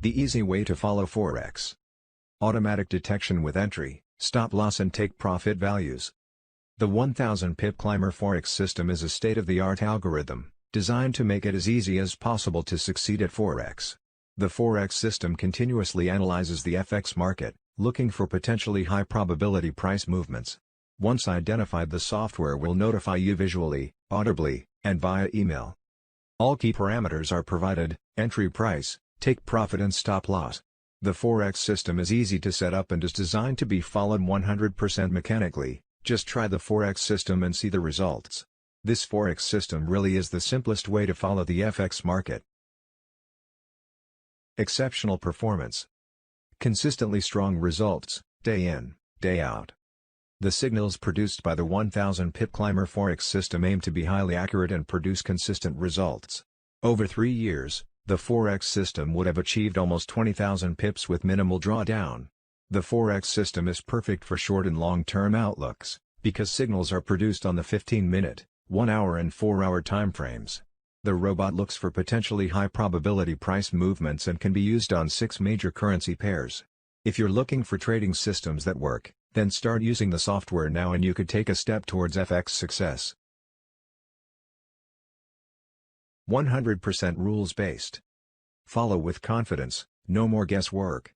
The easy way to follow Forex. Automatic detection with entry, stop loss and take profit values. The 1000 pip climber Forex system is a state-of-the-art algorithm, designed to make it as easy as possible to succeed at Forex. The Forex system continuously analyzes the FX market, looking for potentially high probability price movements. Once identified, the software will notify you visually, audibly, and via email. All key parameters are provided: entry price, take profit and stop loss. The Forex system is easy to set up and is designed to be followed 100% mechanically. Just try the Forex system and see the results. This Forex system really is the simplest way to follow the FX market. Exceptional performance. Consistently strong results, day in, day out. The signals produced by the 1000 pip climber Forex system aim to be highly accurate and produce consistent results. Over 3 years, the Forex system would have achieved almost 20,000 pips with minimal drawdown. The Forex system is perfect for short and long-term outlooks, because signals are produced on the 15-minute, 1-hour and 4-hour timeframes. The robot looks for potentially high probability price movements and can be used on 6 major currency pairs. If you're looking for trading systems that work, then start using the software now and you could take a step towards FX success. 100% rules-based. Follow with confidence, no more guesswork.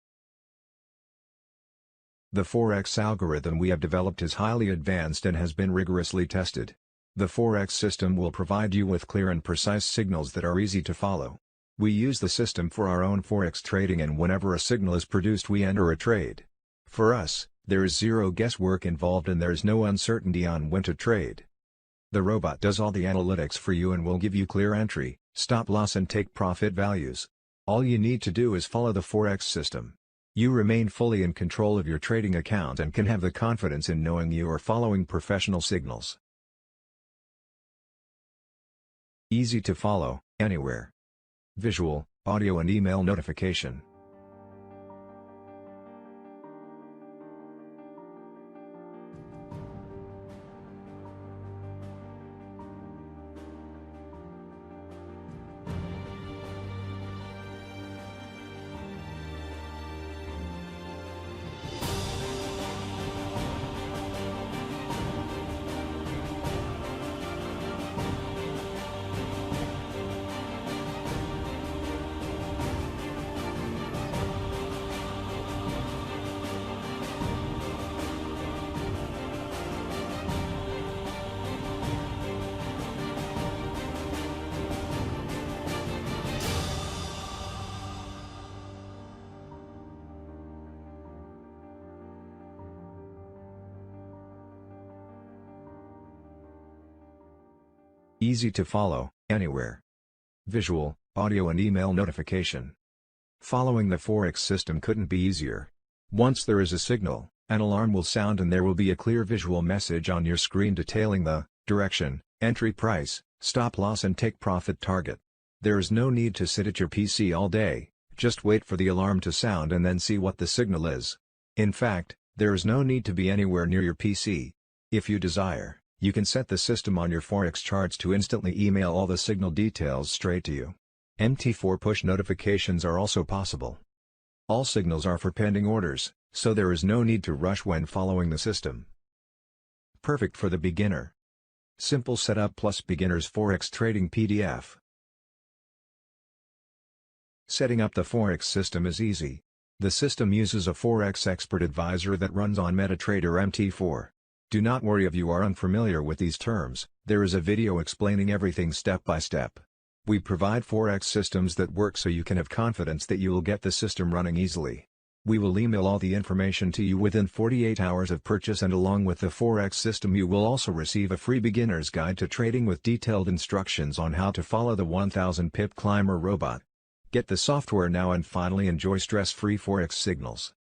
The Forex algorithm we have developed is highly advanced and has been rigorously tested. The Forex system will provide you with clear and precise signals that are easy to follow. We use the system for our own Forex trading, and whenever a signal is produced we enter a trade. For us, there is zero guesswork involved and there is no uncertainty on when to trade. The robot does all the analytics for you and will give you clear entry, stop loss and take profit values. All you need to do is follow the Forex system. You remain fully in control of your trading account and can have the confidence in knowing you are following professional signals. Easy to follow, anywhere. Visual, audio and email notification. Easy to follow, anywhere. Visual, audio and email notification. Following the Forex system couldn't be easier. Once there is a signal, an alarm will sound and there will be a clear visual message on your screen detailing the direction, entry price, stop loss and take profit target. There is no need to sit at your PC all day, just wait for the alarm to sound and then see what the signal is. In fact, there is no need to be anywhere near your PC. If you desire, you can set the system on your Forex charts to instantly email all the signal details straight to you. MT4 push notifications are also possible. All signals are for pending orders, so there is no need to rush when following the system. Perfect for the beginner. Simple setup plus beginner's Forex trading PDF. Setting up the Forex system is easy. The system uses a Forex expert advisor that runs on MetaTrader MT4. Do not worry if you are unfamiliar with these terms, there is a video explaining everything step by step. We provide Forex systems that work so you can have confidence that you will get the system running easily. We will email all the information to you within 48 hours of purchase, and along with the Forex system you will also receive a free beginner's guide to trading with detailed instructions on how to follow the 1000 pip climber robot. Get the software now and finally enjoy stress-free Forex signals.